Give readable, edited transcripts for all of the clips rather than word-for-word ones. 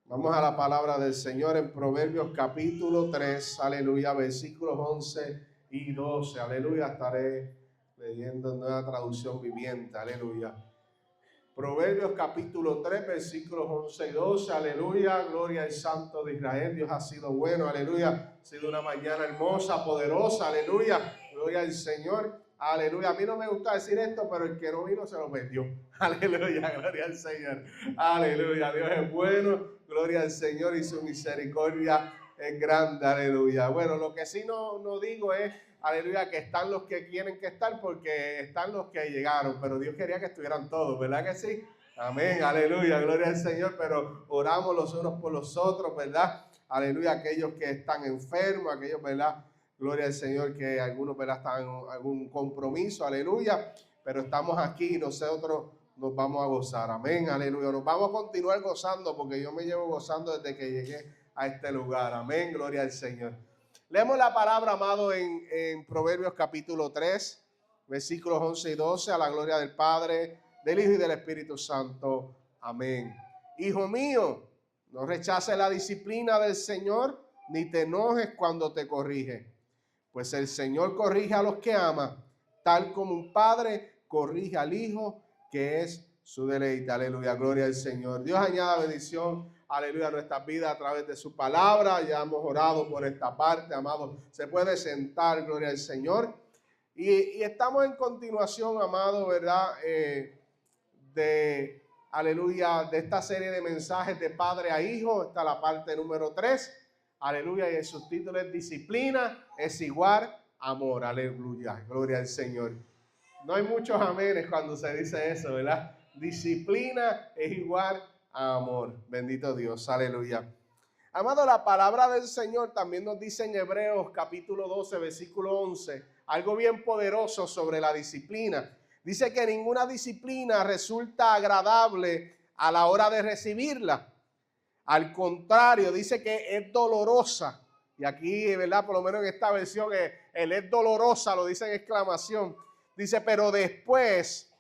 Vamos a la palabra del Señor en Proverbios capítulo 3, aleluya, versículos 11 y 12, aleluya. Estaré leyendo en Nueva Traducción Viviente, aleluya. Proverbios capítulo 3, versículos 11 y 12, aleluya, gloria al Santo de Israel. Dios ha sido bueno, aleluya, ha sido una mañana hermosa, poderosa, aleluya, gloria al Señor, aleluya. A mí no me gusta decir esto, pero el que no vino se lo perdió, aleluya, gloria al Señor, aleluya. Dios es bueno, gloria al Señor, y su misericordia es grande, aleluya. Bueno, lo que sí no digo es, aleluya, que están los que quieren que estar, porque están los que llegaron, pero Dios quería que estuvieran todos, ¿verdad que sí? Amén, aleluya, gloria al Señor, pero oramos los unos por los otros, ¿verdad? Aleluya, aquellos que están enfermos, aquellos, ¿verdad? Gloria al Señor, que algunos, ¿verdad? Están en algún compromiso, aleluya, pero estamos aquí y nosotros nos vamos a gozar, amén, aleluya, nos vamos a continuar gozando, porque yo me llevo gozando desde que llegué a este lugar, amén, gloria al Señor. Leemos la palabra, amado, en Proverbios capítulo 3, versículos 11 y 12, a la gloria del Padre, del Hijo y del Espíritu Santo. Amén. Hijo mío, no rechaces la disciplina del Señor, ni te enojes cuando te corrige. Pues el Señor corrige a los que ama, tal como un padre corrige al hijo, que es su deleite. Aleluya, gloria al Señor. Dios añada bendición, aleluya, a nuestras vidas a través de su palabra. Ya hemos orado por esta parte, amado. Se puede sentar, gloria al Señor. Y estamos en continuación, amado, ¿verdad? Aleluya, de esta serie de mensajes de padre a hijo. Está la parte número 3. Aleluya, y el subtítulo es disciplina es igual amor. Aleluya, gloria al Señor. No hay muchos amenes cuando se dice eso, ¿verdad? Disciplina es igual a amor. Bendito Dios, aleluya. Amado, la palabra del Señor también nos dice en Hebreos capítulo 12, versículo 11, algo bien poderoso sobre la disciplina. Dice que ninguna disciplina resulta agradable a la hora de recibirla. Al contrario, dice que es dolorosa. Y aquí, ¿verdad? Por lo menos en esta versión, el es dolorosa, lo dice en exclamación. Dice, pero después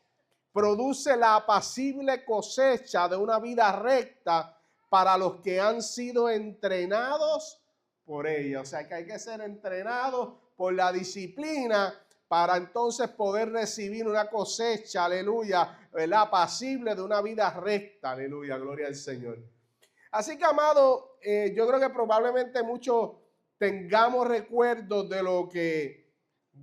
produce la apacible cosecha de una vida recta para los que han sido entrenados por ella. O sea que hay que ser entrenados por la disciplina para entonces poder recibir una cosecha, aleluya, ¿verdad? Apacible de una vida recta, aleluya, gloria al Señor. Así que, amado, yo creo que probablemente muchos tengamos recuerdos de lo que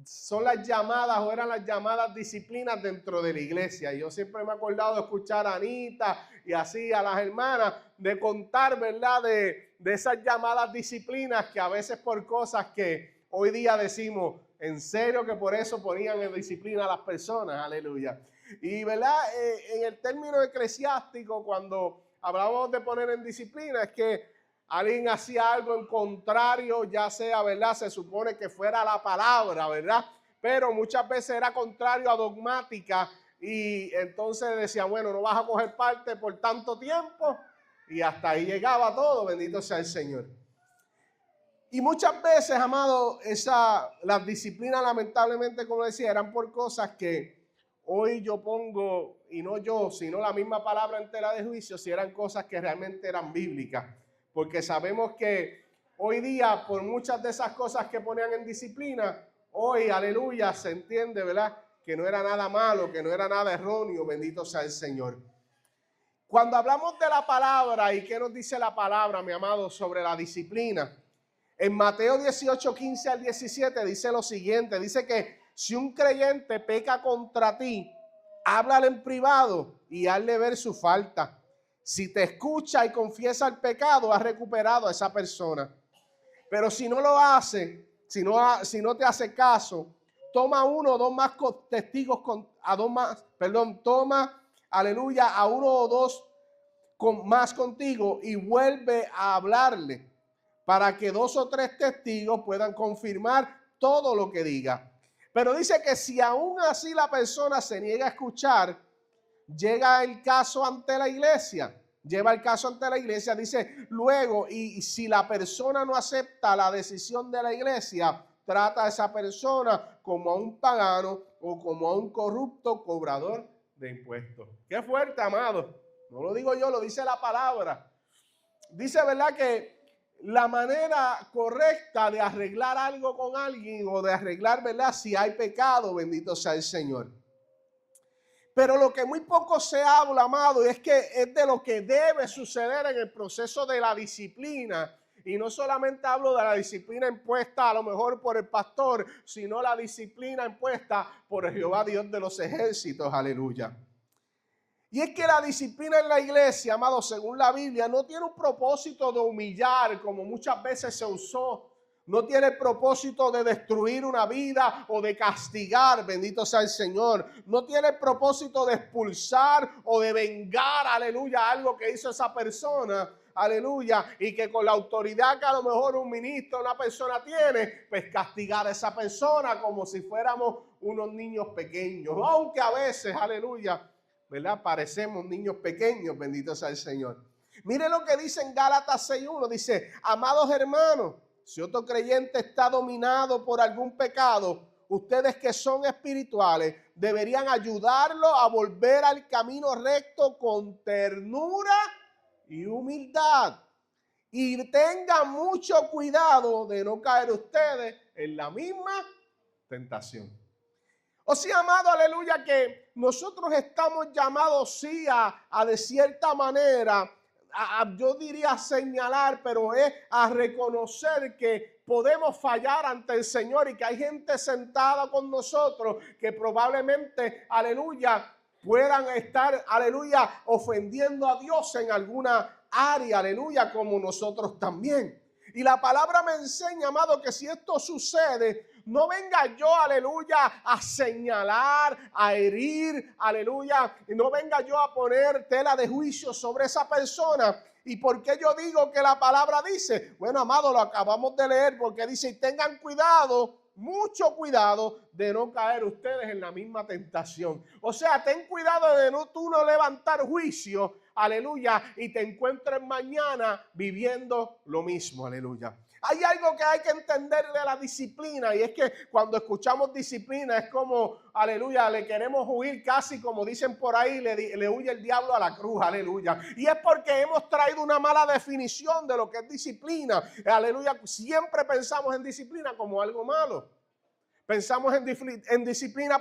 son las llamadas o eran las llamadas disciplinas dentro de la iglesia. Yo siempre me he acordado de escuchar a Anita y así a las hermanas de contar, ¿verdad? De esas llamadas disciplinas que a veces por cosas que hoy día decimos, en serio que por eso ponían en disciplina a las personas, aleluya. Y, ¿verdad? En el término eclesiástico, cuando hablamos de poner en disciplina, es que alguien hacía algo en contrario, ya sea, ¿verdad? Se supone que fuera la palabra, ¿verdad? Pero muchas veces era contrario a dogmática y entonces decía, bueno, no vas a coger parte por tanto tiempo y hasta ahí llegaba todo, bendito sea el Señor. Y muchas veces, amado, las disciplinas lamentablemente, como decía, eran por cosas que hoy yo pongo, y no yo, sino la misma palabra en tela de juicio, si eran cosas que realmente eran bíblicas. Porque sabemos que hoy día, por muchas de esas cosas que ponían en disciplina, hoy, aleluya, se entiende, ¿verdad? Que no era nada malo, que no era nada erróneo, bendito sea el Señor. Cuando hablamos de la palabra, ¿y qué nos dice la palabra, mi amado, sobre la disciplina? En Mateo 18, 15 al 17 dice lo siguiente, dice que si un creyente peca contra ti, háblale en privado y hazle ver su falta. Si te escucha y confiesa el pecado, has recuperado a esa persona. Pero si no lo hace, si no te hace caso, toma uno o dos más testigos, toma, aleluya, a uno o dos más contigo y vuelve a hablarle para que 2 o 3 testigos puedan confirmar todo lo que diga. Pero dice que si aún así la persona se niega a escuchar, llega el caso ante la iglesia. Lleva el caso ante la iglesia, dice luego, y si la persona no acepta la decisión de la iglesia, trata a esa persona como a un pagano o como a un corrupto cobrador de impuestos. Qué fuerte, amado. No lo digo yo, lo dice la palabra. dice, ¿verdad?, que la manera correcta de arreglar algo con alguien o de arreglar, ¿verdad?, si hay pecado, bendito sea el Señor. Pero lo que muy poco se habla, amado, es que es de lo que debe suceder en el proceso de la disciplina. Y no solamente hablo de la disciplina impuesta a lo mejor por el pastor, sino la disciplina impuesta por el Jehová Dios de los ejércitos. Aleluya. Y es que la disciplina en la iglesia, amado, según la Biblia, no tiene un propósito de humillar, como muchas veces se usó. No tiene el propósito de destruir una vida o de castigar, bendito sea el Señor. No tiene el propósito de expulsar o de vengar, aleluya, algo que hizo esa persona, aleluya. Y que con la autoridad que a lo mejor un ministro, una persona tiene, pues castigar a esa persona como si fuéramos unos niños pequeños. Aunque a veces, aleluya, ¿verdad?, parecemos niños pequeños, bendito sea el Señor. Mire lo que dice en Gálatas 6:1, dice, amados hermanos, si otro creyente está dominado por algún pecado, ustedes que son espirituales deberían ayudarlo a volver al camino recto con ternura y humildad. Y tengan mucho cuidado de no caer ustedes en la misma tentación. O sea, amado, aleluya, que nosotros estamos llamados, sí, a de cierta manera, yo diría señalar, pero es a reconocer que podemos fallar ante el Señor y que hay gente sentada con nosotros que probablemente, aleluya, puedan estar, aleluya, ofendiendo a Dios en alguna área, aleluya, como nosotros también. Y la palabra me enseña, amado, que si esto sucede, no venga yo, aleluya, a señalar, a herir, aleluya, y no venga yo a poner tela de juicio sobre esa persona. ¿Y por qué yo digo que la palabra dice? Bueno, amado, lo acabamos de leer porque dice, tengan cuidado, mucho cuidado de no caer ustedes en la misma tentación. O sea, ten cuidado de tú no levantar juicio, aleluya, y te encuentres mañana viviendo lo mismo, aleluya. Hay algo que hay que entender de la disciplina y es que cuando escuchamos disciplina es como, aleluya, le queremos huir casi como dicen por ahí, le huye el diablo a la cruz, aleluya. Y es porque hemos traído una mala definición de lo que es disciplina, aleluya. Siempre pensamos en disciplina como algo malo. Pensamos en disciplina,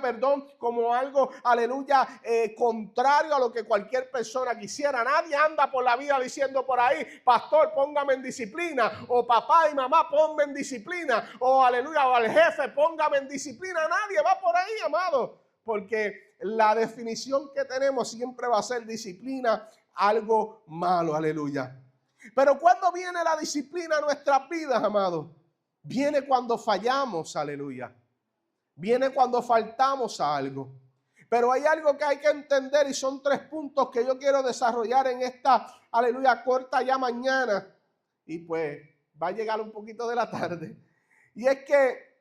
como algo, aleluya, contrario a lo que cualquier persona quisiera. Nadie anda por la vida diciendo por ahí, pastor, póngame en disciplina, o papá y mamá, ponme en disciplina, o aleluya, o al jefe, póngame en disciplina. Nadie va por ahí, amado, porque la definición que tenemos siempre va a ser disciplina, algo malo, aleluya. Pero ¿cuándo viene la disciplina a nuestras vidas, amado? Viene cuando fallamos, aleluya. Viene cuando faltamos a algo. Pero hay algo que hay que entender y son 3 puntos que yo quiero desarrollar en esta, aleluya, corta ya mañana. Y pues va a llegar un poquito de la tarde. Y es que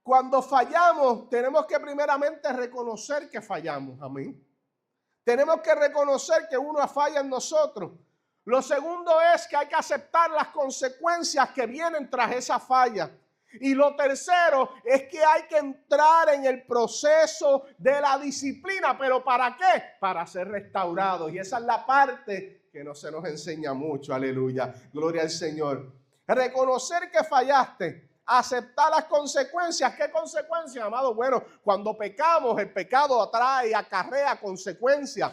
cuando fallamos tenemos que primeramente reconocer que fallamos. Amén. Tenemos que reconocer que uno falla en nosotros. Lo segundo es que hay que aceptar las consecuencias que vienen tras esa falla. Y lo tercero es que hay que entrar en el proceso de la disciplina. ¿Pero para qué? Para ser restaurados. Y esa es la parte que no se nos enseña mucho. Aleluya. Gloria al Señor. Reconocer que fallaste. Aceptar las consecuencias. ¿Qué consecuencias, amado? Bueno, cuando pecamos, el pecado acarrea consecuencias.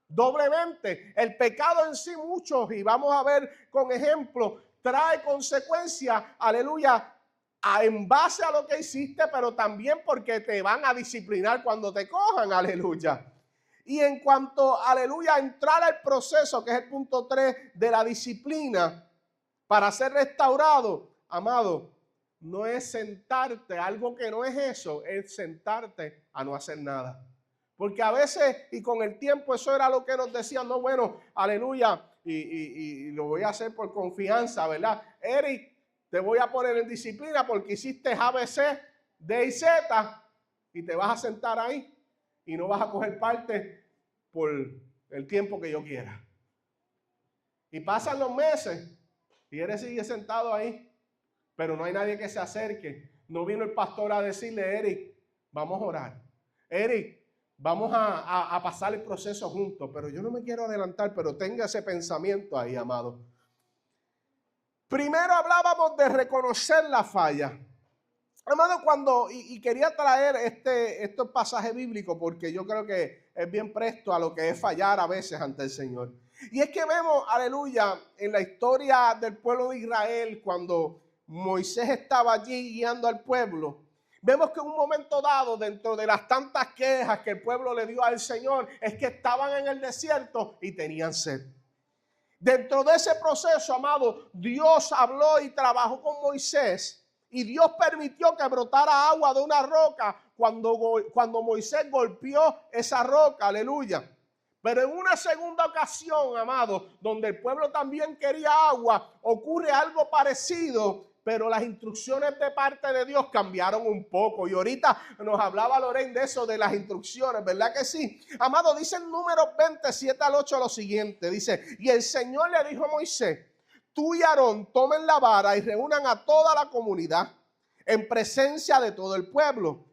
Doblemente. El pecado en sí muchos, y vamos a ver con ejemplo, trae consecuencias. Aleluya. En base a lo que hiciste, pero también porque te van a disciplinar cuando te cojan, aleluya. Y en cuanto, aleluya, a entrar al proceso, que es el punto 3 de la disciplina, para ser restaurado, amado, no es sentarte, algo que no es eso, es sentarte a no hacer nada. Porque a veces, y con el tiempo, eso era lo que nos decían, no, bueno, aleluya, y lo voy a hacer por confianza, ¿verdad? Eric, te voy a poner en disciplina porque hiciste ABC, D y Z y te vas a sentar ahí y no vas a coger parte por el tiempo que yo quiera. Y pasan los meses y él sigue sentado ahí, pero no hay nadie que se acerque. No vino el pastor a decirle, Eric, vamos a orar. Eric, vamos a pasar el proceso juntos, pero yo no me quiero adelantar, pero tenga ese pensamiento ahí, amado. Primero hablábamos de reconocer la falla. Hermano, y quería traer estos pasajes bíblicos porque yo creo que es bien presto a lo que es fallar a veces ante el Señor. Y es que vemos, aleluya, en la historia del pueblo de Israel, cuando Moisés estaba allí guiando al pueblo, vemos que en un momento dado, dentro de las tantas quejas que el pueblo le dio al Señor, es que estaban en el desierto y tenían sed. Dentro de ese proceso, amado, Dios habló y trabajó con Moisés. Y Dios permitió que brotara agua de una roca cuando Moisés golpeó esa roca, aleluya. Pero en una segunda ocasión, amado, donde el pueblo también quería agua, ocurre algo parecido, pero las instrucciones de parte de Dios cambiaron un poco. Y ahorita nos hablaba Lorena de eso, de las instrucciones, ¿verdad que sí? Amado, dice en Números 27 al 8 lo siguiente, dice, y el Señor le dijo a Moisés, tú y Aarón tomen la vara y reúnan a toda la comunidad en presencia de todo el pueblo.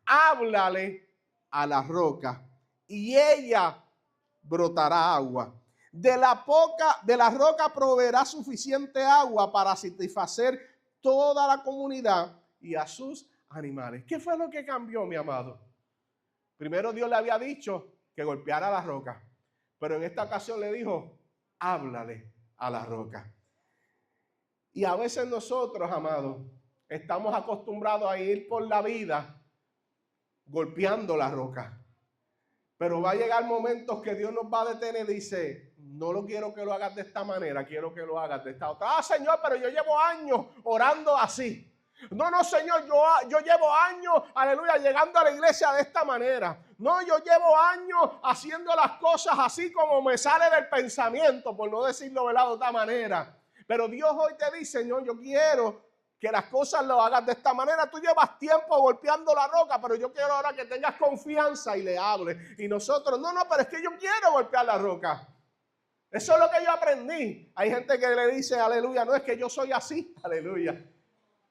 Háblale a la roca y ella brotará agua. De la roca proveerá suficiente agua para satisfacer toda la comunidad y a sus animales. ¿Qué fue lo que cambió, mi amado? Primero Dios le había dicho que golpeara la roca, pero en esta ocasión le dijo, háblale a la roca. Y a veces nosotros, amados, estamos acostumbrados a ir por la vida golpeando la roca. Pero va a llegar momentos que Dios nos va a detener y dice, no lo quiero que lo hagas de esta manera, quiero que lo hagas de esta otra. Ah, Señor, pero yo llevo años orando así. No, Señor, yo llevo años, aleluya, llegando a la iglesia de esta manera. No, yo llevo años haciendo las cosas así como me sale del pensamiento, por no decirlo de otra manera. Pero Dios hoy te dice, Señor, yo quiero que las cosas lo hagas de esta manera. Tú llevas tiempo golpeando la roca, pero yo quiero ahora que tengas confianza y le hables. Y nosotros, no, pero es que yo quiero golpear la roca. Eso es lo que yo aprendí. Hay gente que le dice, aleluya, no es que yo soy así, aleluya.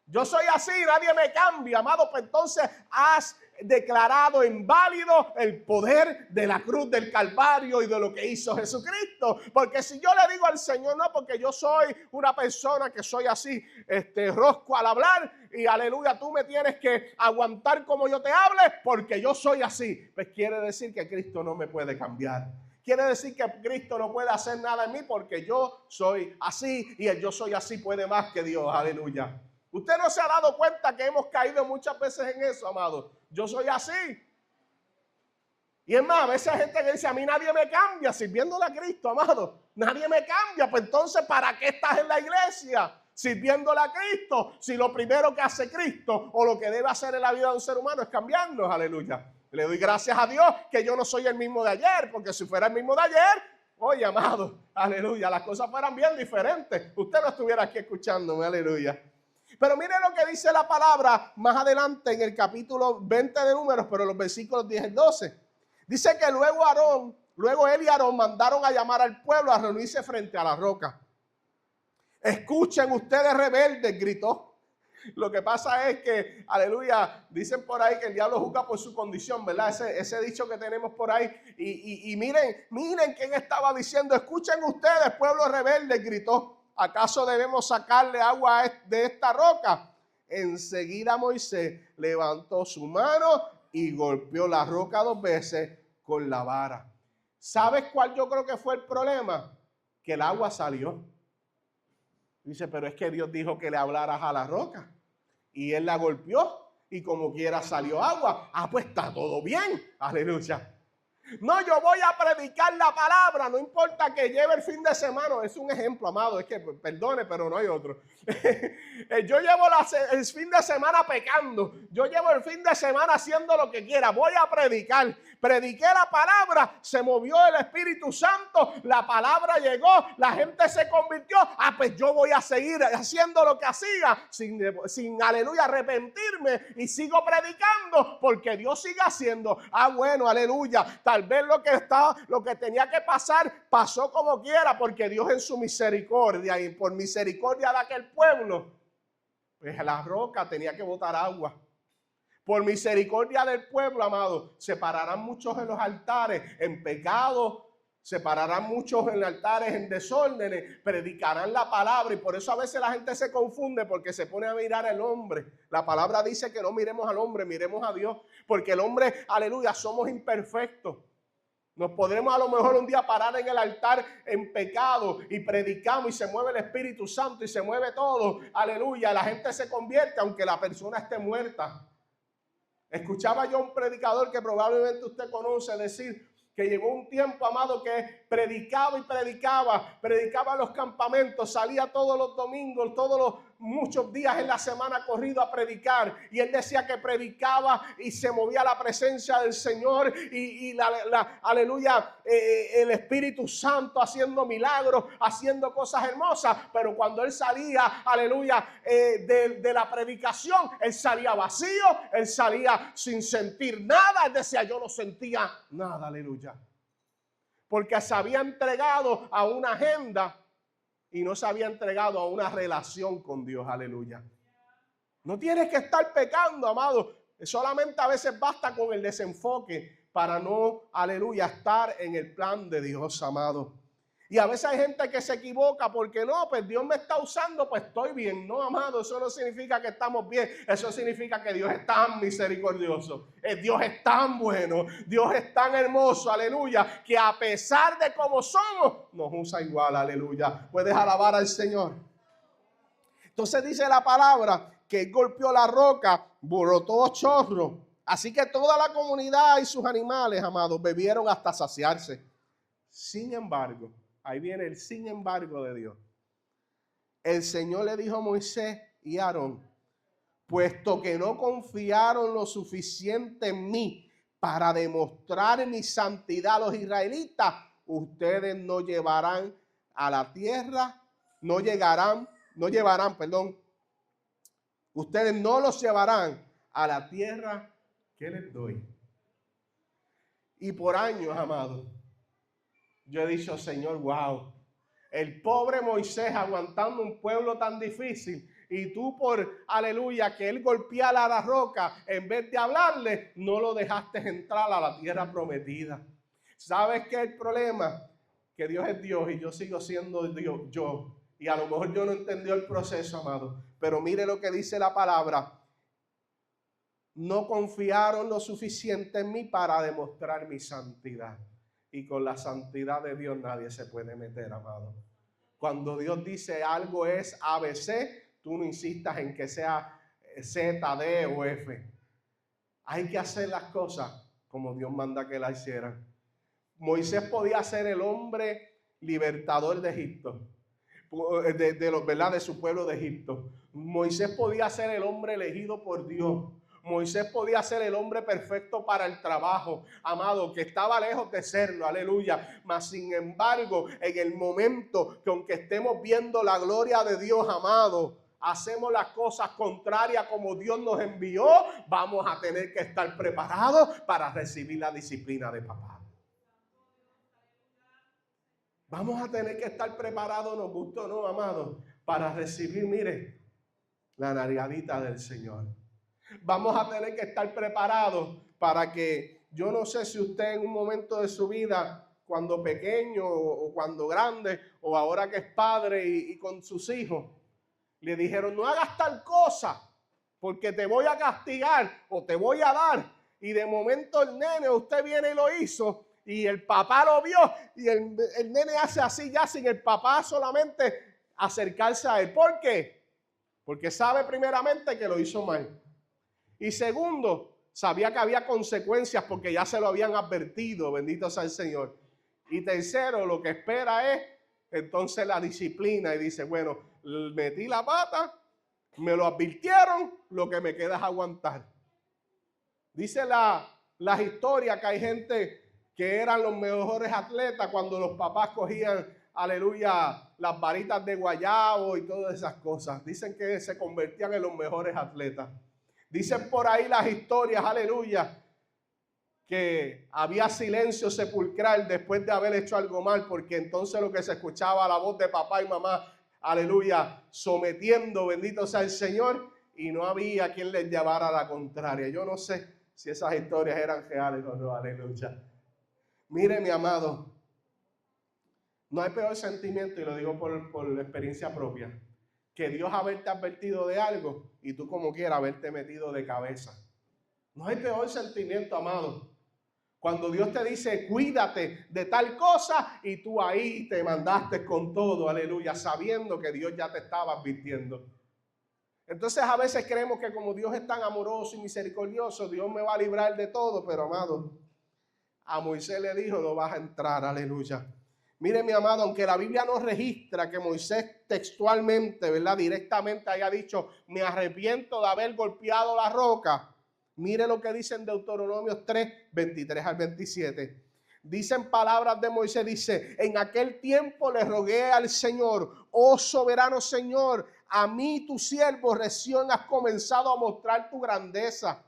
Yo soy así, nadie me cambia, amado. Pues entonces has declarado inválido el poder de la cruz del Calvario y de lo que hizo Jesucristo. Porque si yo le digo al Señor, no, porque yo soy una persona que soy así, rosco al hablar, y aleluya, tú me tienes que aguantar como yo te hable, porque yo soy así. Pues quiere decir que Cristo no me puede cambiar. Quiere decir que Cristo no puede hacer nada en mí porque yo soy así y el yo soy así puede más que Dios, aleluya. Usted no se ha dado cuenta que hemos caído muchas veces en eso, amado. Yo soy así. Y es más, a veces hay gente que dice, a mí nadie me cambia sirviéndole a Cristo, amado. Nadie me cambia. Pues entonces, ¿para qué estás en la iglesia sirviéndole a Cristo? Si lo primero que hace Cristo o lo que debe hacer en la vida de un ser humano es cambiarnos, aleluya. Le doy gracias a Dios que yo no soy el mismo de ayer, porque si fuera el mismo de ayer, oye, amado, aleluya, las cosas fueran bien diferentes. Usted no estuviera aquí escuchándome, aleluya. Pero mire lo que dice la palabra más adelante en el capítulo 20 de Números, pero los versículos 10 y 12. Dice que luego él y Aarón mandaron a llamar al pueblo a reunirse frente a la roca. Escuchen ustedes rebeldes, gritó. Lo que pasa es que, aleluya, dicen por ahí que el diablo juzga por su condición, ¿verdad? Ese dicho que tenemos por ahí. Y miren quién estaba diciendo, escuchen ustedes, pueblo rebelde, gritó. ¿Acaso debemos sacarle agua de esta roca? Enseguida Moisés levantó su mano y golpeó la roca 2 veces con la vara. ¿Sabes cuál yo creo que fue el problema? Que el agua salió. Dice, pero es que Dios dijo que le hablaras a la roca. Y él la golpeó y como quiera salió agua. Ah, pues está todo bien. Aleluya. No, yo voy a predicar la palabra, no importa que lleve el fin de semana. Es un ejemplo, amado, es que perdone, pero no hay otro. Yo llevo el fin de semana pecando. Yo llevo el fin de semana haciendo lo que quiera. Voy a predicar. Prediqué la palabra, se movió el Espíritu Santo, la palabra llegó, la gente se convirtió. Ah, pues yo voy a seguir haciendo lo que hacía sin aleluya, arrepentirme y sigo predicando porque Dios sigue haciendo. Ah, bueno, aleluya. Tal vez lo que tenía que pasar pasó como quiera porque Dios en su misericordia y por misericordia de aquel pueblo, pues la roca tenía que botar agua. Por misericordia del pueblo, amado, se pararán muchos en los altares en pecado Se pararán muchos en altares en desórdenes, predicarán la palabra, y por eso a veces la gente se confunde porque se pone a mirar al hombre. La palabra dice que no miremos al hombre, miremos a Dios, porque el hombre, aleluya, somos imperfectos. Nos podremos a lo mejor un día parar en el altar en pecado y predicamos y se mueve el Espíritu Santo y se mueve todo, aleluya, la gente se convierte aunque la persona esté muerta. Escuchaba yo a un predicador que probablemente usted conoce decir que llegó un tiempo, amado, que predicaba en los campamentos, salía todos los domingos, muchos días en la semana corrido a predicar, y él decía que predicaba y se movía la presencia del Señor y aleluya, el Espíritu Santo haciendo milagros, haciendo cosas hermosas, pero cuando él salía, aleluya, de la predicación, él salía vacío, él salía sin sentir nada. Él decía, yo no sentía nada, aleluya, porque se había entregado a una agenda y no se había entregado a una relación con Dios, aleluya. No tienes que estar pecando, amado. Solamente a veces basta con el desenfoque para no, aleluya, estar en el plan de Dios, amado. Y a veces hay gente que se equivoca porque no, pues Dios me está usando, pues estoy bien. No, amado, eso no significa que estamos bien. Eso significa que Dios es tan misericordioso. Dios es tan bueno. Dios es tan hermoso, aleluya, que a pesar de cómo somos, nos usa igual, aleluya. Puedes alabar al Señor. Entonces dice la palabra que él golpeó la roca, brotó chorro. Así que toda la comunidad y sus animales, amados, bebieron hasta saciarse. Sin embargo, ahí viene el sin embargo de Dios. El Señor le dijo a Moisés y a Aarón, puesto que no confiaron lo suficiente en mí para demostrar mi santidad a los israelitas, ustedes no llevarán a la tierra, ustedes no los llevarán a la tierra que les doy. Y por años, amados, yo he dicho, Señor, wow, el pobre Moisés aguantando un pueblo tan difícil, y tú por, aleluya, que él golpeara la roca, en vez de hablarle, no lo dejaste entrar a la tierra prometida. ¿Sabes qué es el problema? Que Dios es Dios y yo sigo siendo Dios, yo. Y a lo mejor yo no entendí el proceso, amado, pero mire lo que dice la palabra. No confiaron lo suficiente en mí para demostrar mi santidad. Y con la santidad de Dios nadie se puede meter, amado. Cuando Dios dice algo es ABC, tú no insistas en que sea Z, D o F. Hay que hacer las cosas como Dios manda que las hicieran. Moisés podía ser el hombre libertador de Egipto, de su pueblo de Egipto. Moisés podía ser el hombre elegido por Dios. Moisés podía ser el hombre perfecto para el trabajo, amado, que estaba lejos de serlo, aleluya. Mas sin embargo, en el momento que aunque estemos viendo la gloria de Dios, amado, hacemos las cosas contrarias como Dios nos envió, vamos a tener que estar preparados para recibir la disciplina de papá. Vamos a tener que estar preparados, nos guste o no, amado, para recibir, mire, la nalgadita del Señor. Vamos a tener que estar preparados para que, yo no sé si usted en un momento de su vida, cuando pequeño o cuando grande, o ahora que es padre y con sus hijos, le dijeron, no hagas tal cosa, porque te voy a castigar o te voy a dar. Y de momento el nene, usted viene y lo hizo, y el papá lo vio, y el nene hace así ya sin el papá solamente acercarse a él. ¿Por qué? Porque sabe primeramente que lo hizo mal. Y segundo, sabía que había consecuencias porque ya se lo habían advertido, bendito sea el Señor. Y tercero, lo que espera es entonces la disciplina y dice, bueno, metí la pata, me lo advirtieron, lo que me queda es aguantar. Dice las historias que hay gente que eran los mejores atletas cuando los papás cogían, aleluya, las varitas de guayabo y todas esas cosas. Dicen que se convertían en los mejores atletas. Dicen por ahí las historias, aleluya, que había silencio sepulcral después de haber hecho algo mal, porque entonces lo que se escuchaba la voz de papá y mamá, aleluya, sometiendo, bendito sea el Señor, y no había quien les llevara a la contraria. Yo no sé si esas historias eran reales o no, aleluya. Mire, mi amado, No hay peor sentimiento, y lo digo por experiencia propia, que Dios haberte advertido de algo y tú como quieras haberte metido de cabeza. No hay peor sentimiento, amado. Cuando Dios te dice, cuídate de tal cosa, y tú ahí te mandaste con todo, aleluya, sabiendo que Dios ya te estaba advirtiendo. Entonces a veces creemos que como Dios es tan amoroso y misericordioso, Dios me va a librar de todo, pero amado, a Moisés le dijo, no vas a entrar, aleluya. Mire, mi amado, aunque la Biblia no registra que Moisés textualmente, ¿verdad?, directamente haya dicho, me arrepiento de haber golpeado la roca. Mire lo que dice en Deuteronomio 3, 23 al 27. Dicen palabras de Moisés, dice, en aquel tiempo le rogué al Señor, oh soberano Señor, a mí tu siervo recién has comenzado a mostrar tu grandeza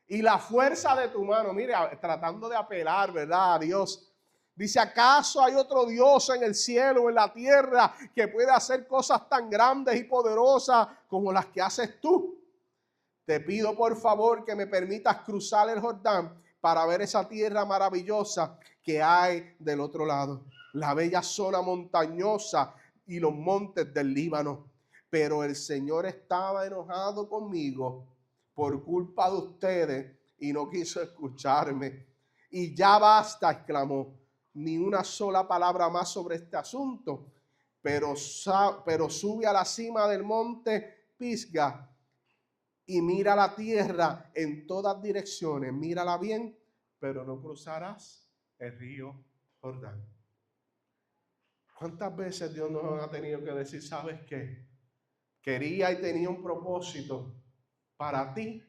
y la fuerza de tu mano. Mire, tratando de apelar, ¿verdad?, a Dios. Dice, ¿acaso hay otro Dios en el cielo o en la tierra que pueda hacer cosas tan grandes y poderosas como las que haces tú? Te pido por favor que me permitas cruzar el Jordán para ver esa tierra maravillosa que hay del otro lado. La bella zona montañosa y los montes del Líbano. Pero el Señor estaba enojado conmigo por culpa de ustedes y no quiso escucharme. Y ya basta, exclamó, ni una sola palabra más sobre este asunto. Pero sube a la cima del monte Pisga y mira la tierra en todas direcciones, mírala bien, pero no cruzarás el río Jordán. ¿Cuántas veces Dios nos ha tenido que decir, sabes qué? Quería y tenía un propósito para ti,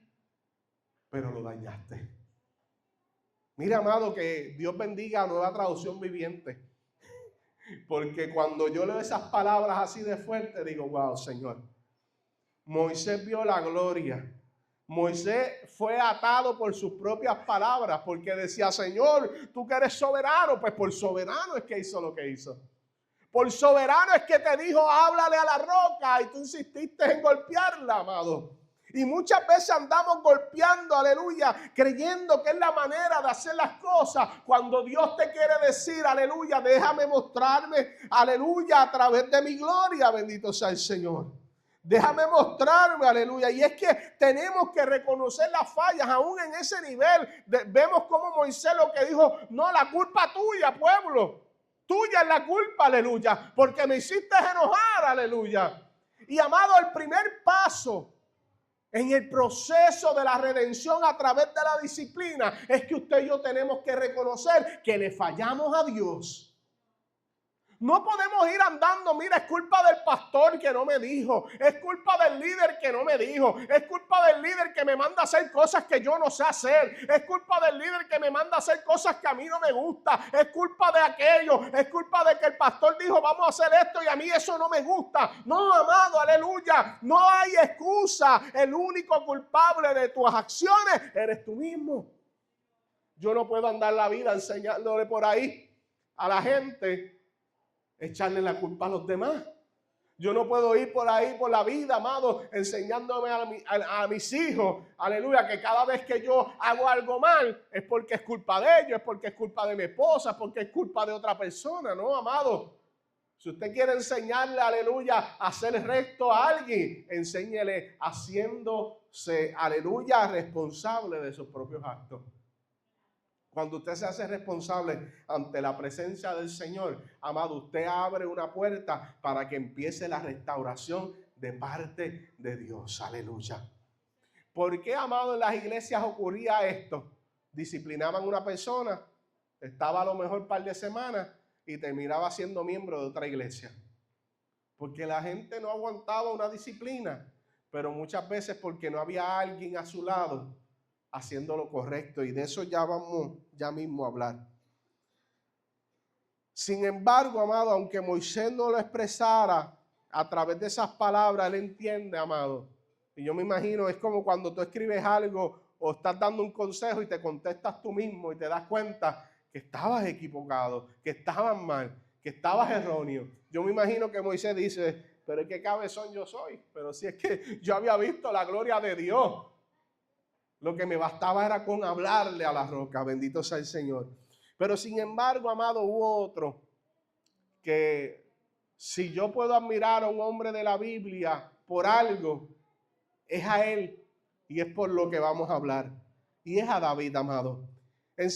pero lo dañaste. Mira, amado, que Dios bendiga a Nueva Traducción Viviente. Porque cuando yo leo esas palabras así de fuerte, digo, wow, Señor. Moisés vio la gloria. Moisés fue atado por sus propias palabras, porque decía, Señor, tú que eres soberano, pues por soberano es que hizo lo que hizo. Por soberano es que te dijo, háblale a la roca, y tú insististe en golpearla, amado. Y muchas veces andamos golpeando, aleluya, creyendo que es la manera de hacer las cosas, cuando Dios te quiere decir, aleluya, déjame mostrarme, aleluya, a través de mi gloria, bendito sea el Señor. Déjame mostrarme, aleluya. Y es que tenemos que reconocer las fallas, aún en ese nivel. Vemos como Moisés lo que dijo, no, la culpa tuya, pueblo. Tuya es la culpa, aleluya, porque me hiciste enojar, aleluya. Y amado, el primer paso en el proceso de la redención a través de la disciplina es que usted y yo tenemos que reconocer que le fallamos a Dios. No podemos ir andando, mira, es culpa del pastor que no me dijo, es culpa del líder que no me dijo, es culpa del líder que me manda a hacer cosas que yo no sé hacer, es culpa del líder que me manda a hacer cosas que a mí no me gusta, es culpa de aquello, es culpa de que el pastor dijo vamos a hacer esto y a mí eso no me gusta. No, amado, aleluya, no hay excusa, el único culpable de tus acciones eres tú mismo. Yo no puedo andar la vida enseñándole por ahí a la gente, echarle la culpa a los demás. Yo no puedo ir por ahí por la vida, amado, enseñándome a mis hijos, aleluya, que cada vez que yo hago algo mal es porque es culpa de ellos, es porque es culpa de mi esposa, es porque es culpa de otra persona. No, amado. Si usted quiere enseñarle, aleluya, a ser recto a alguien, enséñele haciéndose, aleluya, responsable de sus propios actos. Cuando usted se hace responsable ante la presencia del Señor, amado, usted abre una puerta para que empiece la restauración de parte de Dios. Aleluya. ¿Por qué, amado, en las iglesias ocurría esto? Disciplinaban a una persona, estaba a lo mejor un par de semanas y terminaba siendo miembro de otra iglesia. Porque la gente no aguantaba una disciplina, pero muchas veces porque no había alguien a su lado haciendo lo correcto, y de eso ya vamos ya mismo a hablar. Sin embargo, amado, aunque Moisés no lo expresara a través de esas palabras, él entiende, amado. Y yo me imagino, es como cuando tú escribes algo o estás dando un consejo y te contestas tú mismo y te das cuenta que estabas equivocado, que estabas mal, que estabas erróneo. Yo me imagino que Moisés dice, pero es que cabezón yo soy, pero si es que yo había visto la gloria de Dios. Lo que me bastaba era con hablarle a la roca, bendito sea el Señor. Pero sin embargo, amado, hubo otro que si yo puedo admirar a un hombre de la Biblia por algo, es a él, y es por lo que vamos a hablar, y es a David, amado. En el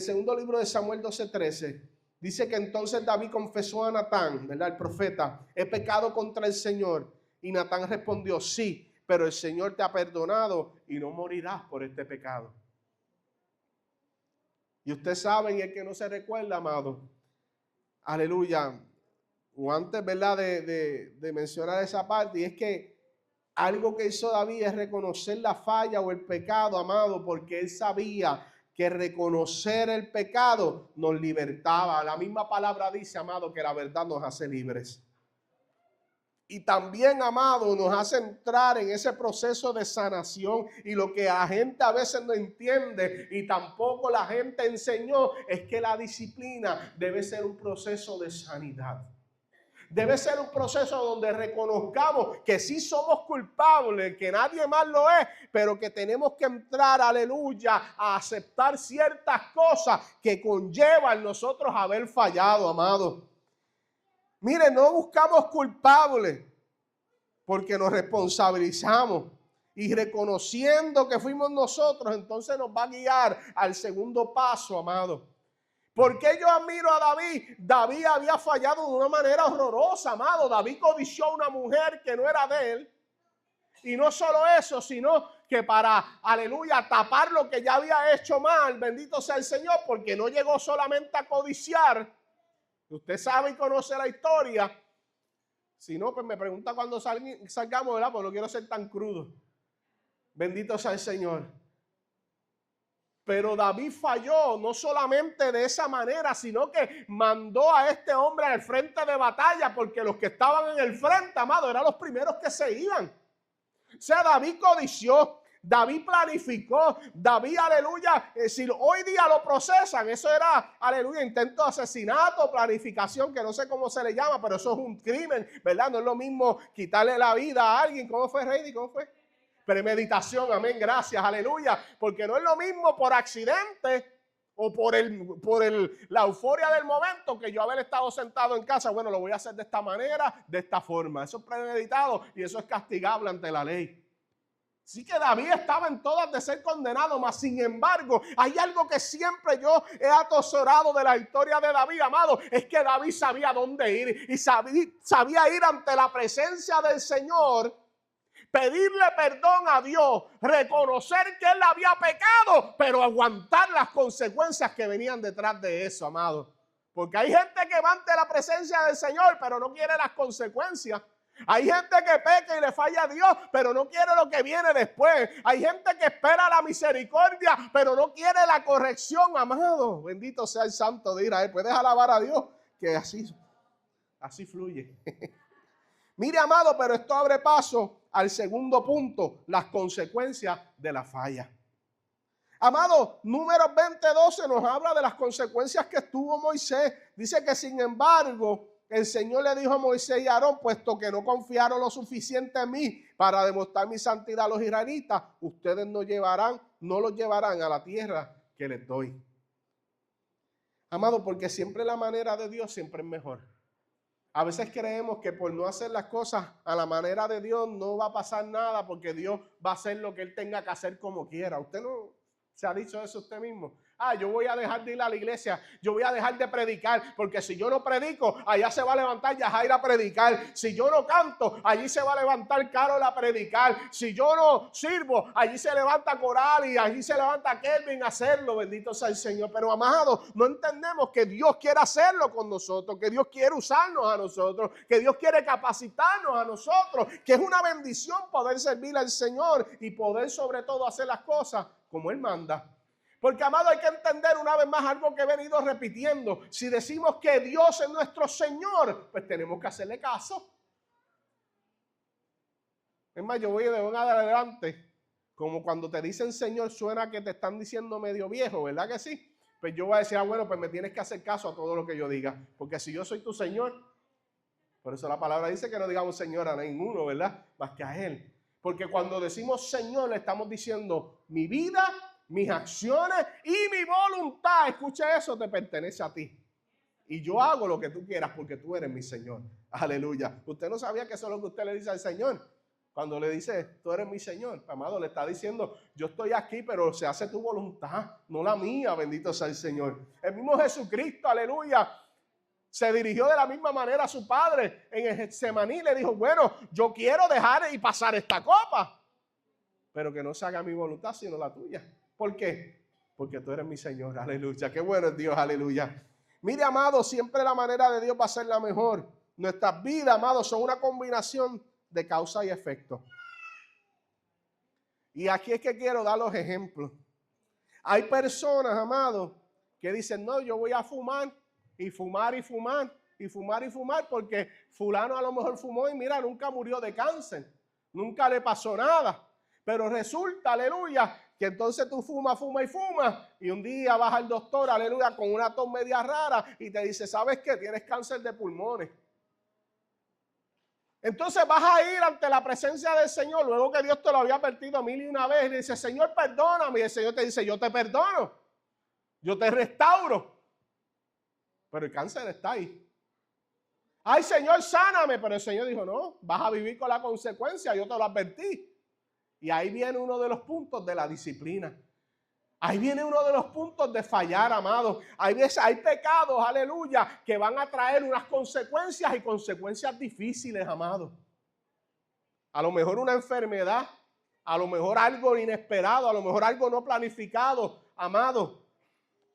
segundo libro de Samuel 12:13, dice que entonces David confesó a Natán, ¿verdad?, el profeta: he pecado contra el Señor. Y Natán respondió: sí, pero el Señor te ha perdonado y no morirás por este pecado. Y usted sabe, y el que no se recuerda, amado, aleluya, o antes, ¿verdad?, de mencionar esa parte, y es que algo que hizo David es reconocer la falla o el pecado, amado, porque él sabía que reconocer el pecado nos libertaba. La misma palabra dice, amado, que la verdad nos hace libres. Y también, amado, nos hace entrar en ese proceso de sanación. Y lo que la gente a veces no entiende y tampoco la gente enseñó es que la disciplina debe ser un proceso de sanidad. Debe ser un proceso donde reconozcamos que sí somos culpables, que nadie más lo es, pero que tenemos que entrar, aleluya, a aceptar ciertas cosas que conllevan nosotros haber fallado, amado. Mire, no buscamos culpables porque nos responsabilizamos y reconociendo que fuimos nosotros, entonces nos va a guiar al segundo paso, amado. ¿Por qué yo admiro a David? David había fallado de una manera horrorosa, amado. David codició a una mujer que no era de él. Y no solo eso, sino que para, aleluya, tapar lo que ya había hecho mal, bendito sea el Señor, porque no llegó solamente a codiciar. Usted sabe y conoce la historia. Si no, pues me pregunta cuando salgamos, ¿verdad? Pues no quiero ser tan crudo. Bendito sea el Señor. Pero David falló no solamente de esa manera, sino que mandó a este hombre al frente de batalla, porque los que estaban en el frente, amado, eran los primeros que se iban. O sea, David codició, David planificó, David, aleluya, si hoy día lo procesan, eso era, aleluya, intento de asesinato, planificación, que no sé cómo se le llama, pero eso es un crimen, ¿verdad? No es lo mismo quitarle la vida a alguien. ¿Cómo fue, Reidy? ¿Cómo fue? Premeditación, amén, gracias, aleluya, porque no es lo mismo por accidente o por la euforia del momento que yo haber estado sentado en casa. Bueno, lo voy a hacer de esta manera, de esta forma. Eso es premeditado y eso es castigable ante la ley. Así que David estaba en todas de ser condenado, mas sin embargo, hay algo que siempre yo he atesorado de la historia de David, amado, es que David sabía dónde ir y sabía ir ante la presencia del Señor, pedirle perdón a Dios, reconocer que él había pecado, pero aguantar las consecuencias que venían detrás de eso, amado. Porque hay gente que va ante la presencia del Señor, pero no quiere las consecuencias. Hay gente que peca y le falla a Dios, pero no quiere lo que viene después. Hay gente que espera la misericordia, pero no quiere la corrección, amado. Bendito sea el Santo de Israel. Puedes alabar a Dios, que así fluye. Mire, amado, pero esto abre paso al segundo punto, las consecuencias de la falla. Amado, Números 20:12 nos habla de las consecuencias que tuvo Moisés. Dice que sin embargo, el Señor le dijo a Moisés y a Aarón: puesto que no confiaron lo suficiente en mí para demostrar mi santidad a los israelitas, ustedes no los llevarán a la tierra que les doy. Amado, porque siempre la manera de Dios siempre es mejor. A veces creemos que por no hacer las cosas a la manera de Dios no va a pasar nada, porque Dios va a hacer lo que Él tenga que hacer como quiera. ¿Usted no se ha dicho eso usted mismo? Yo voy a dejar de ir a la iglesia, yo voy a dejar de predicar, porque si yo no predico, allá se va a levantar Yajair a predicar. Si yo no canto, allí se va a levantar Carol a predicar. Si yo no sirvo, allí se levanta Coral y allí se levanta Kelvin a hacerlo. Bendito sea el Señor. Pero, amado, no entendemos que Dios quiere hacerlo con nosotros, que Dios quiere usarnos a nosotros, que Dios quiere capacitarnos a nosotros, que es una bendición poder servir al Señor y poder sobre todo hacer las cosas como Él manda. Porque, amado, hay que entender una vez más algo que he venido repitiendo. Si decimos que Dios es nuestro Señor, pues tenemos que hacerle caso. Es más, yo voy de un adelante, como cuando te dicen Señor, suena que te están diciendo medio viejo, ¿verdad que sí? Pues yo voy a decir, bueno, pues me tienes que hacer caso a todo lo que yo diga. Porque si yo soy tu Señor, por eso la palabra dice que no digamos Señor a ninguno, ¿verdad? Más que a Él. Porque cuando decimos Señor, le estamos diciendo mi vida, mis acciones y mi voluntad, escucha eso, te pertenece a ti. y yo hago lo que tú quieras porque tú eres mi Señor. Aleluya. Usted no sabía que eso es lo que usted le dice al Señor. Cuando le dice, tú eres mi Señor, amado, le está diciendo, yo estoy aquí, pero se hace tu voluntad, no la mía, bendito sea el Señor. El mismo Jesucristo, aleluya, se dirigió de la misma manera a su Padre en el Getsemaní. Le dijo, bueno, yo quiero dejar y pasar esta copa, pero que no se haga mi voluntad, sino la tuya. ¿Por qué? Porque tú eres mi Señor, aleluya. Qué bueno es Dios, aleluya. Mire, amado, siempre la manera de Dios va a ser la mejor. Nuestras vidas, amados, son una combinación de causa y efecto. Y aquí es que quiero dar los ejemplos. Hay personas, amados, que dicen, no, yo voy a fumar y fumar y fumar y fumar y fumar porque fulano a lo mejor fumó y mira, nunca murió de cáncer, nunca le pasó nada. Pero resulta, aleluya, que entonces tú fumas y un día vas al doctor, aleluya, con una tos media rara y te dice, ¿sabes qué? Tienes cáncer de pulmones. Entonces vas a ir ante la presencia del Señor, luego que Dios te lo había advertido 1001 veces, y dice, Señor, perdóname. Y el Señor te dice, yo te perdono, yo te restauro. Pero el cáncer está ahí. Ay, Señor, sáname. Pero el Señor dijo, no, vas a vivir con la consecuencia, yo te lo advertí. Y ahí viene uno de los puntos de la disciplina. Ahí viene uno de los puntos de fallar, amados. Hay veces, hay pecados, aleluya, que van a traer unas consecuencias y consecuencias difíciles, amados. A lo mejor una enfermedad, a lo mejor algo inesperado, a lo mejor algo no planificado, amados.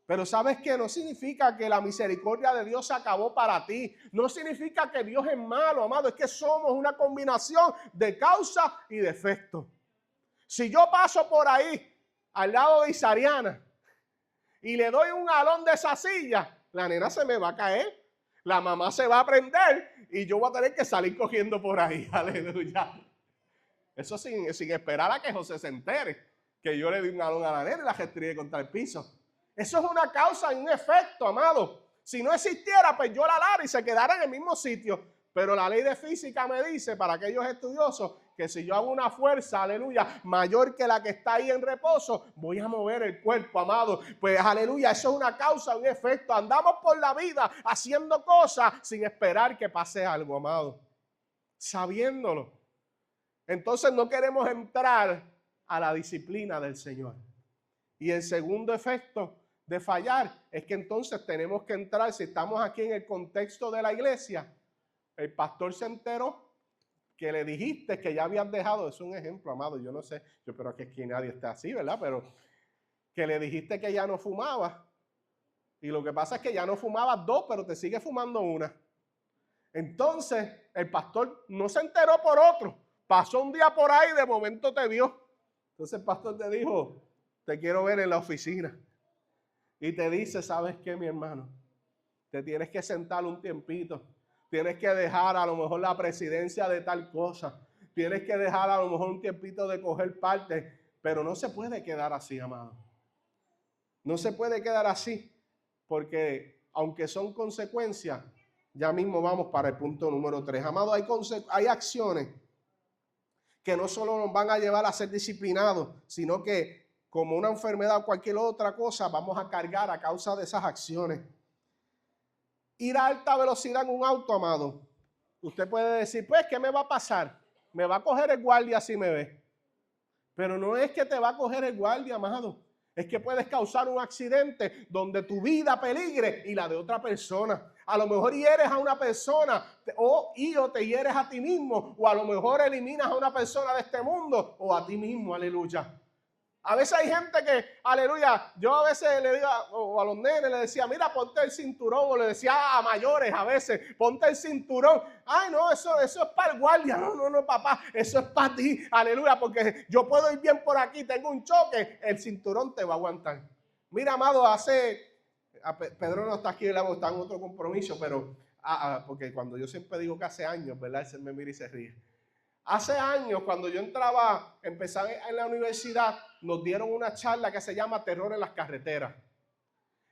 Pero ¿sabes qué? No significa que la misericordia de Dios se acabó para ti. No significa que Dios es malo, amado. Es que somos una combinación de causa y de efecto. Si yo paso por ahí, al lado de Isariana, y le doy un jalón de esa silla, la nena se me va a caer, la mamá se va a prender y yo voy a tener que salir cogiendo por ahí. Aleluya. Eso sin esperar a que José se entere que yo le di un jalón a la nena y la restrigué contra el piso. Eso es una causa y un efecto, amado. Si no existiera, pues yo la lara y se quedara en el mismo sitio. Pero la ley de física me dice, para aquellos estudiosos, que si yo hago una fuerza, aleluya, mayor que la que está ahí en reposo, voy a mover el cuerpo, amado. Pues aleluya, eso es una causa, un efecto. Andamos por la vida haciendo cosas sin esperar que pase algo, amado. Sabiéndolo. Entonces no queremos entrar a la disciplina del Señor. Y el segundo efecto de fallar es que entonces tenemos que entrar, si estamos aquí en el contexto de la iglesia, el pastor se enteró que le dijiste que ya habían dejado, es un ejemplo, amado, yo no sé, yo espero que aquí nadie esté así, ¿verdad? Pero que le dijiste que ya no fumaba, y lo que pasa es que ya no fumabas dos, pero te sigue fumando una. Entonces, el pastor no se enteró por otro, pasó un día por ahí y de momento te vio. Entonces el pastor te dijo, te quiero ver en la oficina. Y te dice, ¿sabes qué, mi hermano? Te tienes que sentar un tiempito. Tienes que dejar a lo mejor la presidencia de tal cosa. Tienes que dejar a lo mejor un tiempito de coger parte. Pero no se puede quedar así, amado. No se puede quedar así. Porque aunque son consecuencias, ya mismo vamos para el punto número 3. Amado, hay acciones que no solo nos van a llevar a ser disciplinados, sino que como una enfermedad o cualquier otra cosa, vamos a cargar a causa de esas acciones. Ir a alta velocidad en un auto, amado. Usted puede decir, pues, ¿qué me va a pasar? Me va a coger el guardia si me ve. Pero no es que te va a coger el guardia, amado. Es que puedes causar un accidente donde tu vida peligre y la de otra persona. A lo mejor hieres a una persona o te hieres a ti mismo. O a lo mejor eliminas a una persona de este mundo o a ti mismo, aleluya. A veces hay gente que, aleluya, yo a veces le digo, o a los nenes le decía, mira, ponte el cinturón, o le decía a mayores a veces, ponte el cinturón. Ay, no, eso es para el guardia. No, papá, eso es para ti, aleluya, porque yo puedo ir bien por aquí, tengo un choque, el cinturón te va a aguantar. Mira, amado, Pedro no está aquí, está en otro compromiso, pero, porque cuando yo siempre digo que hace años, ¿verdad? Él se me mira y se ríe. Hace años, cuando yo empecé en la universidad, nos dieron una charla que se llama Terror en las Carreteras.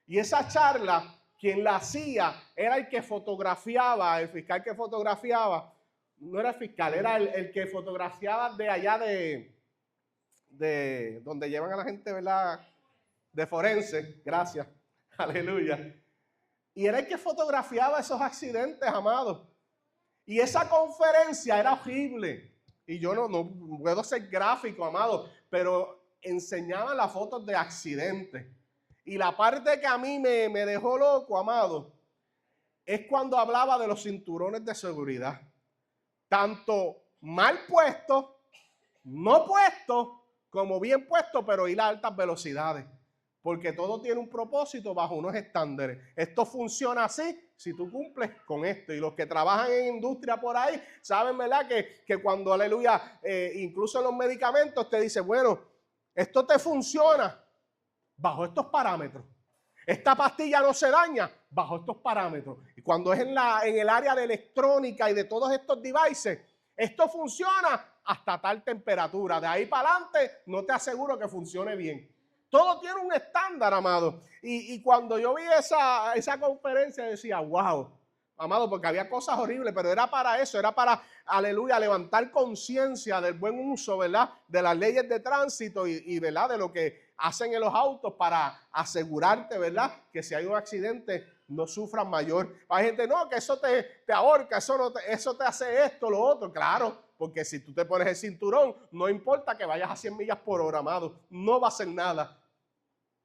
Y esa charla, quien la hacía, era el que fotografiaba, el fiscal que fotografiaba, no era el fiscal, era el que fotografiaba de allá de donde llevan a la gente, ¿verdad? De forense, gracias, aleluya. Y era el que fotografiaba esos accidentes, amados. Y esa conferencia era horrible. Y yo no puedo ser gráfico, amado, pero enseñaban las fotos de accidentes. Y la parte que a mí me dejó loco, amado, es cuando hablaba de los cinturones de seguridad. Tanto mal puestos, no puestos, como bien puestos, pero ir a altas velocidades. Porque todo tiene un propósito bajo unos estándares. Esto funciona así si tú cumples con esto. Y los que trabajan en industria por ahí saben, ¿verdad? Que cuando, aleluya, incluso en los medicamentos te dice, bueno, esto te funciona bajo estos parámetros. Esta pastilla no se daña bajo estos parámetros. Y cuando es en el área de electrónica y de todos estos devices, esto funciona hasta tal temperatura. De ahí para adelante no te aseguro que funcione bien. Todo tiene un estándar, amado. Y cuando yo vi esa conferencia, decía, wow, amado, porque había cosas horribles, pero era para eso, era para, aleluya, levantar conciencia del buen uso, ¿verdad? De las leyes de tránsito y ¿verdad? De lo que hacen en los autos para asegurarte, ¿verdad? Que si hay un accidente no sufran mayor. Hay gente, no, que eso te ahorca, eso te hace esto, lo otro. Claro, porque si tú te pones el cinturón, no importa que vayas a 100 millas por hora, amado, no va a hacer nada.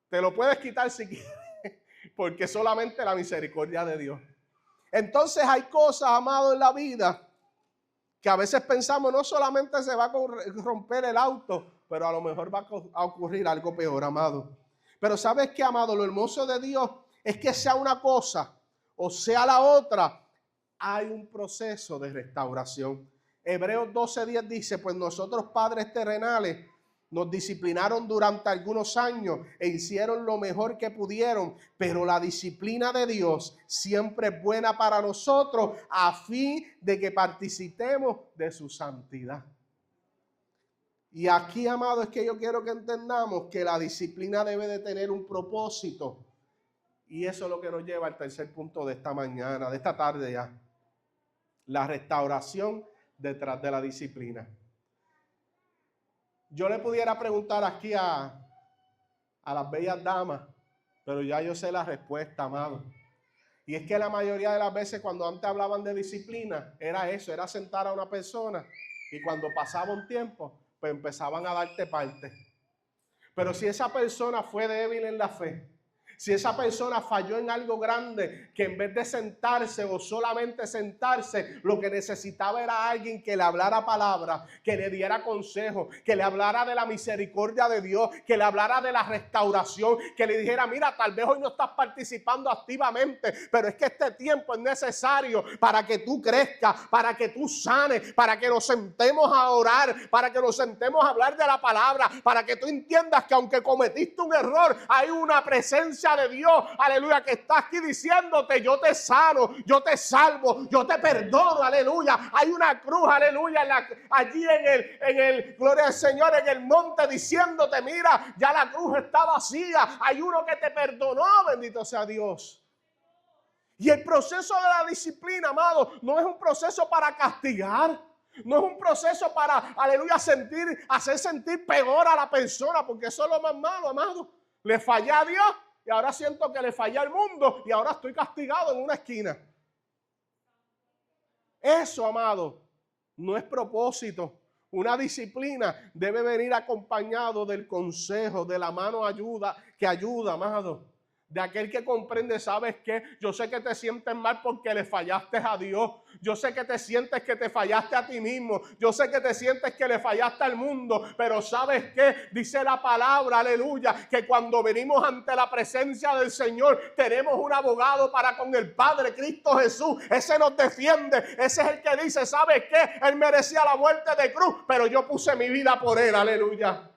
Te lo puedes quitar si quieres, porque solamente la misericordia de Dios. Entonces hay cosas, amado, en la vida que a veces pensamos no solamente se va a romper el auto, pero a lo mejor va a ocurrir algo peor, amado. Pero ¿sabes qué, amado? Lo hermoso de Dios es que sea una cosa o sea la otra, hay un proceso de restauración. Hebreos 12:10 dice, pues nosotros padres terrenales nos disciplinaron durante algunos años e hicieron lo mejor que pudieron, pero la disciplina de Dios siempre es buena para nosotros a fin de que participemos de su santidad. Y aquí, amado, es que yo quiero que entendamos que la disciplina debe de tener un propósito. Y eso es lo que nos lleva al tercer punto de esta mañana, de esta tarde ya. La restauración detrás de la disciplina. Yo le pudiera preguntar aquí a las bellas damas, pero ya yo sé la respuesta, amado. Y es que la mayoría de las veces cuando antes hablaban de disciplina, era eso, era sentar a una persona y cuando pasaba un tiempo, pues empezaban a darte parte. Pero si esa persona fue débil en la fe, si esa persona falló en algo grande, que en vez de sentarse o solamente sentarse, lo que necesitaba era alguien que le hablara palabra, que le diera consejo, que le hablara de la misericordia de Dios, que le hablara de la restauración, que le dijera, mira, tal vez hoy no estás participando activamente, pero es que este tiempo es necesario para que tú crezcas, para que tú sanes, para que nos sentemos a orar, para que nos sentemos a hablar de la palabra, para que tú entiendas que aunque cometiste un error, hay una presencia de Dios, aleluya, que está aquí diciéndote, yo te sano, yo te salvo, yo te perdono, aleluya. Hay una cruz, aleluya, allí en el, gloria al Señor, en el monte diciéndote, mira, ya la cruz está vacía, hay uno que te perdonó, bendito sea Dios. Y el proceso de la disciplina, amado, no es un proceso para castigar. No es un proceso para, aleluya, hacer sentir peor a la persona, porque eso es lo más malo, amado. Le fallé a Dios y ahora siento que le fallé al mundo y ahora estoy castigado en una esquina. Eso, amado, no es propósito. Una disciplina debe venir acompañado del consejo, de la mano que ayuda, amado. De aquel que comprende, ¿sabes qué? Yo sé que te sientes mal porque le fallaste a Dios. Yo sé que te sientes que te fallaste a ti mismo. Yo sé que te sientes que le fallaste al mundo. Pero ¿sabes qué? Dice la palabra, aleluya, que cuando venimos ante la presencia del Señor, tenemos un abogado para con el Padre, Cristo Jesús. Ese nos defiende. Ese es el que dice, ¿sabes qué? Él merecía la muerte de cruz, pero yo puse mi vida por él, aleluya.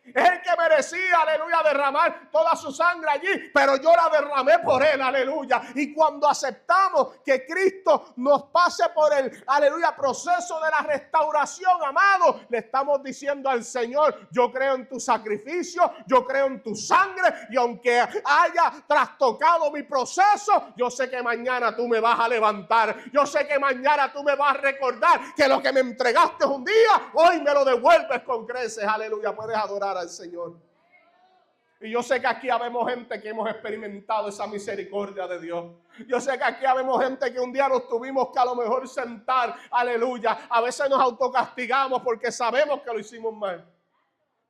Es el que merecía, aleluya, derramar toda su sangre allí, pero yo la derramé por él, aleluya. Y cuando aceptamos que Cristo nos pase por el, aleluya, proceso de la restauración, amado, le estamos diciendo al Señor, yo creo en tu sacrificio, yo creo en tu sangre, y aunque haya trastocado mi proceso, yo sé que mañana tú me vas a levantar, yo sé que mañana tú me vas a recordar que lo que me entregaste un día, hoy me lo devuelves con creces, aleluya. Puedes adorar al Señor. Y yo sé que aquí habemos gente que hemos experimentado esa misericordia de Dios. Yo sé que aquí habemos gente que un día nos tuvimos que a lo mejor sentar, aleluya. A veces nos autocastigamos porque sabemos que lo hicimos mal.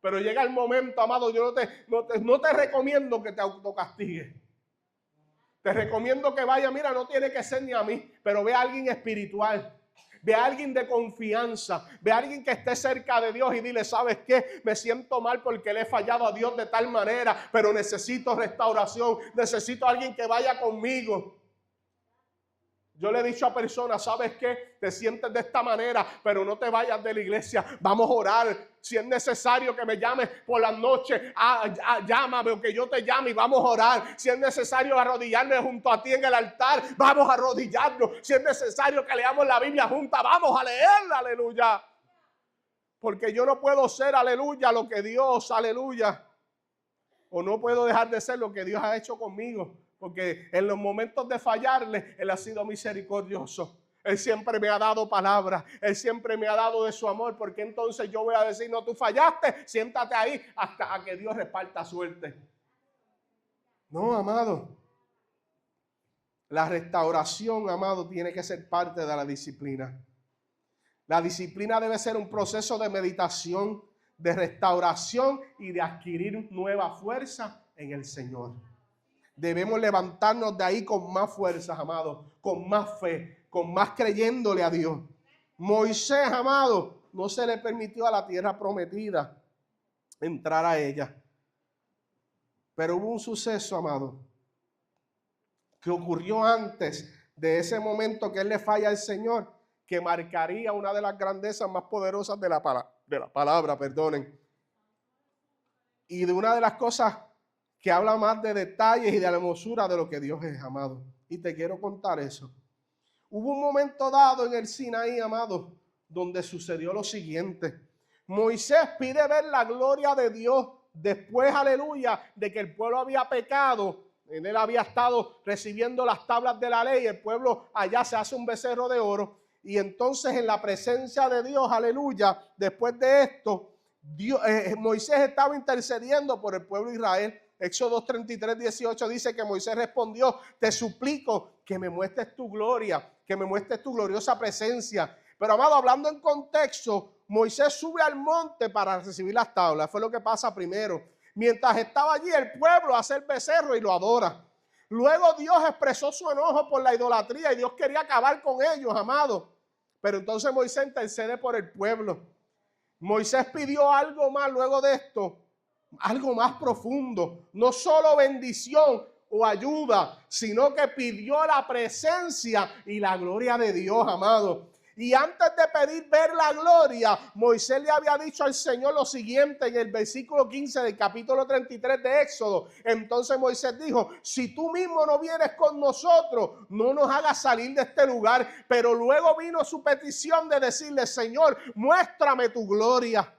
Pero llega el momento, amado, yo no te recomiendo que te autocastigues. Te recomiendo que vaya, mira, no tiene que ser ni a mí, pero ve a alguien espiritual. Ve a alguien de confianza, ve a alguien que esté cerca de Dios y dile, ¿sabes qué? Me siento mal porque le he fallado a Dios de tal manera, pero necesito restauración, necesito a alguien que vaya conmigo. Yo le he dicho a personas, ¿sabes qué? Te sientes de esta manera, pero no te vayas de la iglesia. Vamos a orar. Si es necesario que me llames por las noches, llámame o que yo te llame y vamos a orar. Si es necesario arrodillarme junto a ti en el altar, vamos a arrodillarnos. Si es necesario que leamos la Biblia junta, vamos a leerla, aleluya. Porque yo no puedo ser, aleluya, lo que Dios, aleluya. O no puedo dejar de ser lo que Dios ha hecho conmigo. Porque en los momentos de fallarle, Él ha sido misericordioso. Él siempre me ha dado palabras. Él siempre me ha dado de su amor. Porque entonces yo voy a decir, no, tú fallaste, siéntate ahí hasta a que Dios reparta suerte. No, amado. La restauración, amado, tiene que ser parte de la disciplina. La disciplina debe ser un proceso de meditación, de restauración y de adquirir nueva fuerza en el Señor. Debemos levantarnos de ahí con más fuerzas, amados, con más fe, con más creyéndole a Dios. Moisés, amado, no se le permitió a la tierra prometida entrar a ella. Pero hubo un suceso, amado, que ocurrió antes de ese momento que él le falla al Señor, que marcaría una de las grandezas más poderosas de la palabra, perdonen. Y de una de las cosas que habla más de detalles y de la hermosura de lo que Dios es, amado. Y te quiero contar eso. Hubo un momento dado en el Sinaí, amado, donde sucedió lo siguiente. Moisés pide ver la gloria de Dios después, aleluya, de que el pueblo había pecado. Él había estado recibiendo las tablas de la ley. El pueblo allá se hace un becerro de oro. Y entonces en la presencia de Dios, aleluya, después de esto, Moisés estaba intercediendo por el pueblo de Israel. Éxodo 33, 18 dice que Moisés respondió, te suplico que me muestres tu gloria, que me muestres tu gloriosa presencia. Pero amado, hablando en contexto, Moisés sube al monte para recibir las tablas. Fue lo que pasa primero. Mientras estaba allí, el pueblo hace el becerro y lo adora. Luego Dios expresó su enojo por la idolatría y Dios quería acabar con ellos, amado. Pero entonces Moisés intercede por el pueblo. Moisés pidió algo más luego de esto, algo más profundo. No solo bendición o ayuda, sino que pidió la presencia y la gloria de Dios, amado. Y antes de pedir ver la gloria, Moisés le había dicho al Señor lo siguiente en el versículo 15 del capítulo 33 de Éxodo. Entonces Moisés dijo, si tú mismo no vienes con nosotros, no nos hagas salir de este lugar. Pero luego vino su petición de decirle, Señor, muéstrame tu gloria.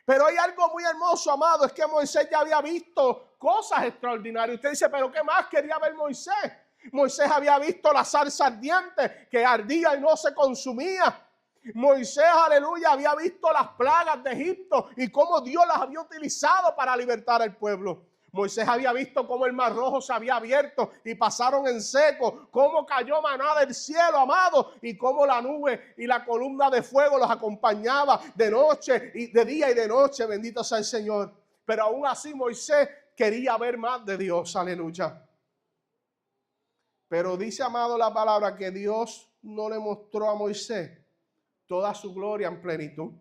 Pero hay algo muy hermoso, amado, es que Moisés ya había visto cosas extraordinarias. Usted dice, pero ¿qué más quería ver Moisés? Moisés había visto la zarza ardiente que ardía y no se consumía. Moisés, aleluya, había visto las plagas de Egipto y cómo Dios las había utilizado para libertar al pueblo. Moisés había visto cómo el mar rojo se había abierto y pasaron en seco, cómo cayó maná del cielo, amado, y cómo la nube y la columna de fuego los acompañaba de noche y de día y de noche, bendito sea el Señor. Pero aún así Moisés quería ver más de Dios, aleluya. Pero dice, amado, la palabra que Dios no le mostró a Moisés toda su gloria en plenitud.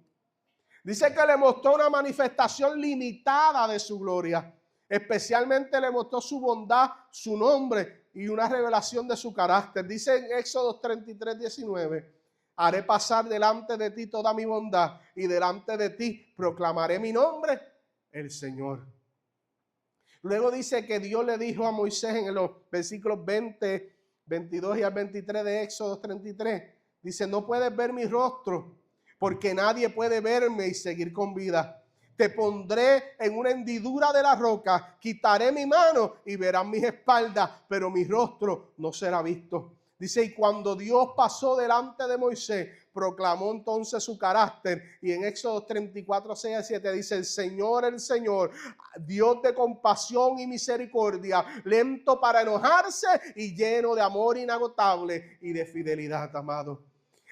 Dice que le mostró una manifestación limitada de su gloria. Especialmente le mostró su bondad, su nombre y una revelación de su carácter. Dice en Éxodo 33, 19, haré pasar delante de ti toda mi bondad y delante de ti proclamaré mi nombre, el Señor. Luego dice que Dios le dijo a Moisés en los versículos 20, 22 y al 23 de Éxodo 33. Dice, no puedes ver mi rostro porque nadie puede verme y seguir con vida. Te pondré en una hendidura de la roca, quitaré mi mano y verás mis espaldas, pero mi rostro no será visto. Dice, y cuando Dios pasó delante de Moisés, proclamó entonces su carácter. Y en Éxodo 34, 6 a 7 dice, el Señor, Dios de compasión y misericordia, lento para enojarse y lleno de amor inagotable y de fidelidad, amado.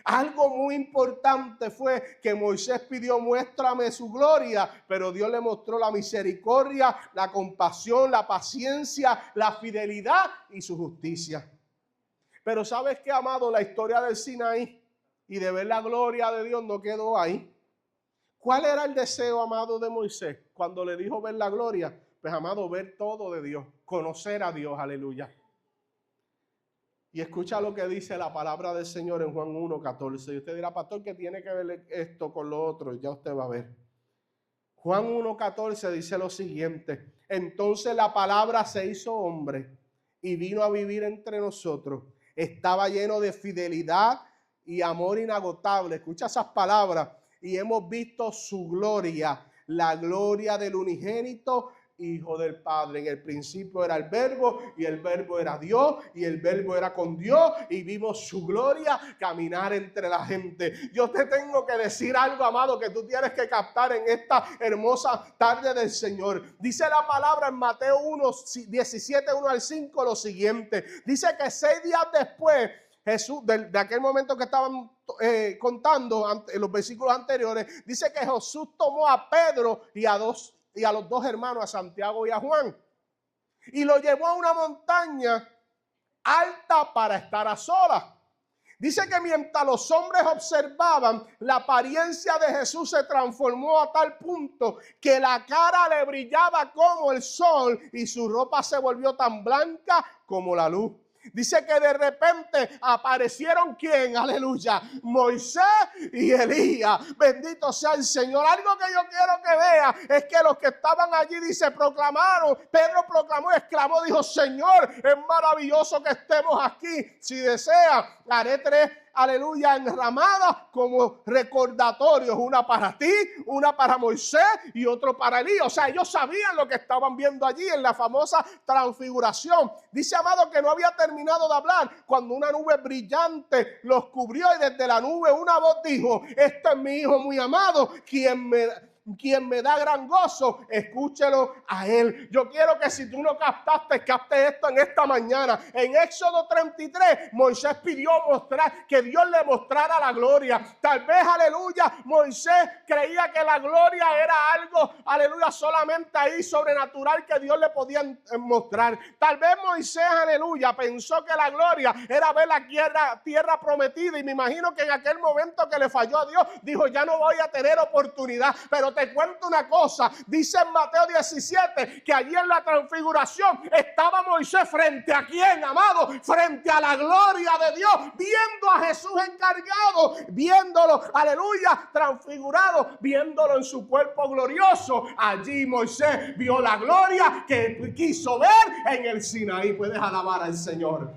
Algo muy importante fue que Moisés pidió, muéstrame su gloria, pero Dios le mostró la misericordia, la compasión, la paciencia, la fidelidad y su justicia. Pero ¿sabes qué, amado? La historia del Sinaí y de ver la gloria de Dios no quedó ahí. ¿Cuál era el deseo, amado, de Moisés cuando le dijo ver la gloria? Pues, amado, ver todo de Dios, conocer a Dios, aleluya. Y escucha lo que dice la palabra del Señor en Juan 1:14. Y usted dirá, pastor, ¿qué tiene que ver esto con lo otro? Y ya usted va a ver. Juan 1:14 dice lo siguiente. Entonces la palabra se hizo hombre y vino a vivir entre nosotros. Estaba lleno de fidelidad y amor inagotable. Escucha esas palabras. Y hemos visto su gloria, la gloria del unigénito Hijo del Padre. En el principio era el Verbo, y el Verbo era Dios, y el Verbo era con Dios, y vimos su gloria caminar entre la gente. Yo te tengo que decir algo, amado, que tú tienes que captar en esta hermosa tarde del Señor. Dice la palabra en Mateo 1:17, 1 al 5, lo siguiente. Dice que 6 días después, Jesús, de aquel momento que estaban contando en los versículos anteriores, dice que Jesús tomó a Pedro y a los dos hermanos, a Santiago y a Juan, y lo llevó a una montaña alta para estar a solas. Dice que mientras los hombres observaban, la apariencia de Jesús se transformó a tal punto que la cara le brillaba como el sol y su ropa se volvió tan blanca como la luz. Dice que de repente aparecieron ¿quién? Aleluya, Moisés y Elías. Bendito sea el Señor. Algo que yo quiero que vea es que los que estaban allí, dice, proclamaron. Pedro proclamó y exclamó, dijo, Señor, es maravilloso que estemos aquí. Si desea, haré 3, aleluya, enramadas como recordatorios, una para ti, una para Moisés y otro para Elías. O sea, ellos sabían lo que estaban viendo allí en la famosa transfiguración. Dice, amado, que no había terminado de hablar cuando una nube brillante los cubrió, y desde la nube una voz dijo, este es mi hijo muy amado, quien me da gran gozo, escúchelo a él. Yo quiero que si tú no captaste, capte esto en esta mañana. En Éxodo 33, Moisés pidió que Dios le mostrara la gloria. Tal vez, aleluya, Moisés creía que la gloria era algo, aleluya, solamente ahí sobrenatural que Dios le podía mostrar. Tal vez Moisés, aleluya, pensó que la gloria era ver la tierra prometida, y me imagino que en aquel momento que le falló a Dios, dijo, ya no voy a tener oportunidad. Pero te cuento una cosa, dice en Mateo 17 que allí en la transfiguración estaba Moisés frente a quién, amado, frente a la gloria de Dios, viendo a Jesús encargado, viéndolo, aleluya, transfigurado, viéndolo en su cuerpo glorioso. Allí Moisés vio la gloria que quiso ver en el Sinaí. Puedes alabar al Señor.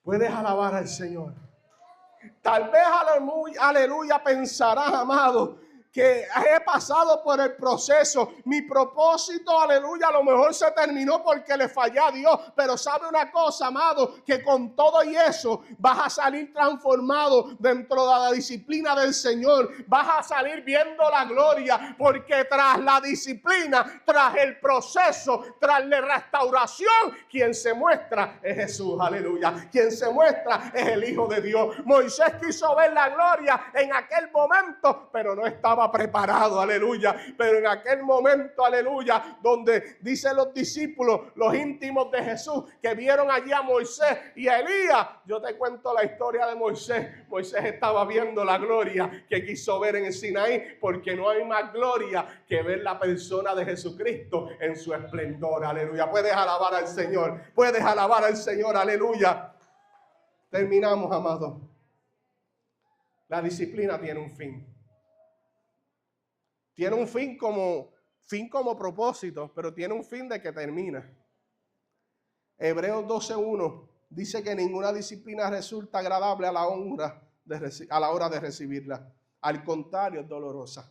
Puedes alabar al Señor. Tal vez, aleluya, pensarás, amado, que he pasado por el proceso. Mi propósito, aleluya, a lo mejor se terminó porque le fallé a Dios. Pero sabe una cosa, amado, que con todo y eso vas a salir transformado dentro de la disciplina del Señor. Vas a salir viendo la gloria, porque tras la disciplina, tras el proceso, tras la restauración, quien se muestra es Jesús, aleluya. Quien se muestra es el Hijo de Dios. Moisés quiso ver la gloria en aquel momento, pero no estaba preparado, aleluya. Pero en aquel momento, aleluya, donde dicen los discípulos, los íntimos de Jesús, que vieron allí a Moisés y a Elías. Yo te cuento la historia de Moisés. Moisés estaba viendo la gloria que quiso ver en el Sinaí, porque no hay más gloria que ver la persona de Jesucristo en su esplendor, aleluya. Puedes alabar al Señor, puedes alabar al Señor, aleluya. Terminamos, amado. La disciplina tiene un fin. Tiene un fin como propósito, pero tiene un fin de que termina. Hebreos 12:1 dice que ninguna disciplina resulta agradable a la hora de recibirla. Al contrario, es dolorosa.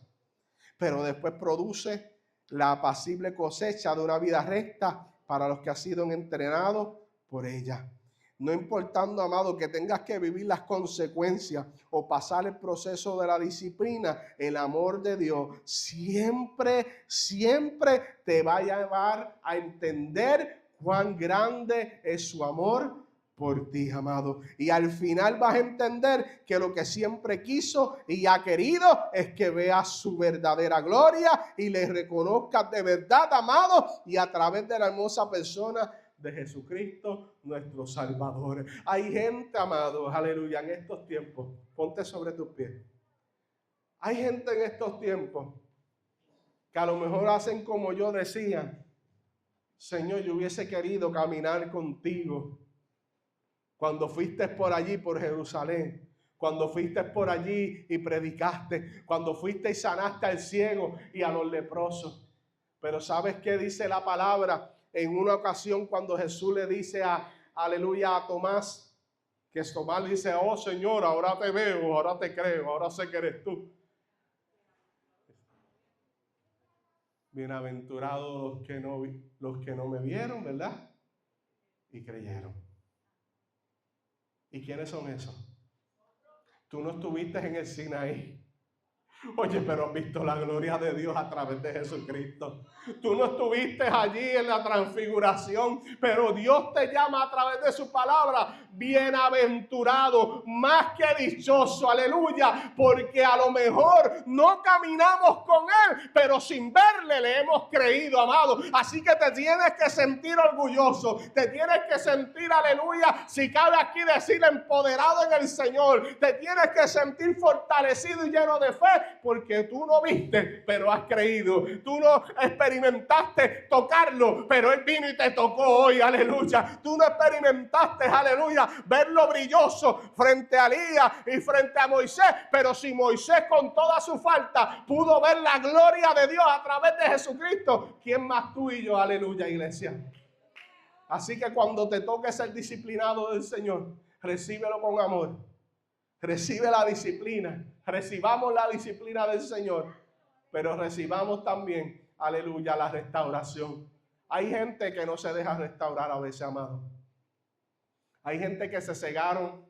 Pero después produce la apacible cosecha de una vida recta para los que han sido entrenados por ella. No importando, amado, que tengas que vivir las consecuencias o pasar el proceso de la disciplina, el amor de Dios siempre te va a llevar a entender cuán grande es su amor por ti, amado. Y al final vas a entender que lo que siempre quiso y ha querido es que veas su verdadera gloria y le reconozcas de verdad, amado, y a través de la hermosa persona de Jesucristo, nuestro Salvador. Hay gente, amado, aleluya, en estos tiempos, ponte sobre tus pies. Hay gente en estos tiempos que a lo mejor hacen como yo decía: Señor, yo hubiese querido caminar contigo cuando fuiste por allí, por Jerusalén. Cuando fuiste por allí y predicaste. Cuando fuiste y sanaste al ciego y a los leprosos. Pero ¿sabes qué dice la palabra? En una ocasión cuando Jesús le dice aleluya, a Tomás, que Tomás le dice: oh Señor, ahora te veo, ahora te creo, ahora sé que eres tú. Bienaventurados los que no me vieron, ¿verdad? Y creyeron. ¿Y quiénes son esos? Tú no estuviste en el Sinaí. Oye, pero has visto la gloria de Dios a través de Jesucristo. Tú no estuviste allí en la transfiguración, pero Dios te llama a través de su palabra bienaventurado, más que dichoso, aleluya, porque a lo mejor no caminamos con Él, pero sin verle le hemos creído, amado. Así que te tienes que sentir orgulloso, te tienes que sentir, aleluya, si cabe aquí decir empoderado en el Señor, te tienes que sentir fortalecido y lleno de fe, porque tú no viste, pero has creído. Tú no experimentaste tocarlo, pero Él vino y te tocó hoy, aleluya. Tú no experimentaste, aleluya, verlo brilloso frente a Elías y frente a Moisés, pero si Moisés con toda su falta pudo ver la gloria de Dios a través de Jesucristo, ¿quién más tú y yo? Aleluya, iglesia. Así que cuando te toque ser disciplinado del Señor, recíbelo con amor. Recibe la disciplina. Recibamos la disciplina del Señor, pero recibamos también, aleluya, la restauración. Hay gente que no se deja restaurar a veces, amado. Hay gente que se cegaron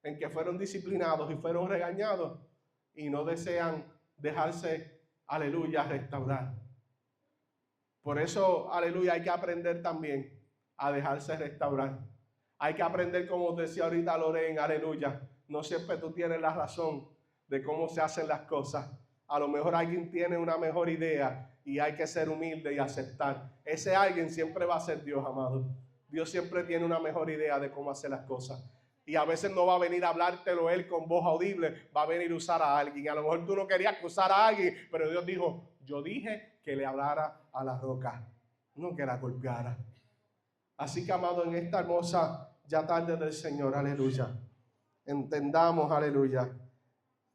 en que fueron disciplinados y fueron regañados y no desean dejarse, aleluya, restaurar. Por eso, aleluya, hay que aprender también a dejarse restaurar. Hay que aprender, como decía ahorita Lorena, aleluya. No siempre tú tienes la razón de cómo se hacen las cosas. A lo mejor alguien tiene una mejor idea y hay que ser humilde y aceptar. Ese alguien siempre va a ser Dios, amado. Dios siempre tiene una mejor idea de cómo hacer las cosas. Y a veces no va a venir a hablártelo Él con voz audible, va a venir a usar a alguien. A lo mejor tú no querías usar a alguien, pero Dios dijo: yo dije que le hablara a la roca, no que la golpeara. Así que, amado, en esta hermosa ya tarde del Señor, aleluya, entendamos, aleluya,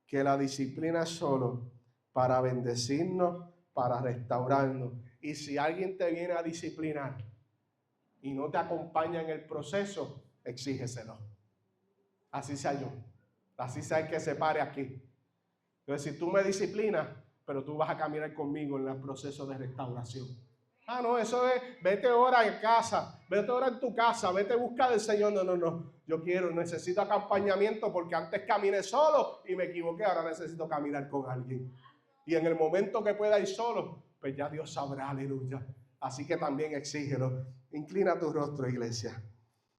que la disciplina es solo para bendecirnos, para restaurarnos. Y si alguien te viene a disciplinar y no te acompaña en el proceso, exígeselo. Así sea yo, así sea el que se pare aquí. Entonces, si tú me disciplinas, pero tú vas a caminar conmigo en el proceso de restauración. Ah, no, eso es, vete ahora en casa, vete ahora en tu casa, vete a buscar del Señor. No. Yo necesito acompañamiento porque antes caminé solo y me equivoqué, ahora necesito caminar con alguien. Y en el momento que pueda ir solo, pues ya Dios sabrá, aleluya. Así que también exígelo. Inclina tu rostro, iglesia.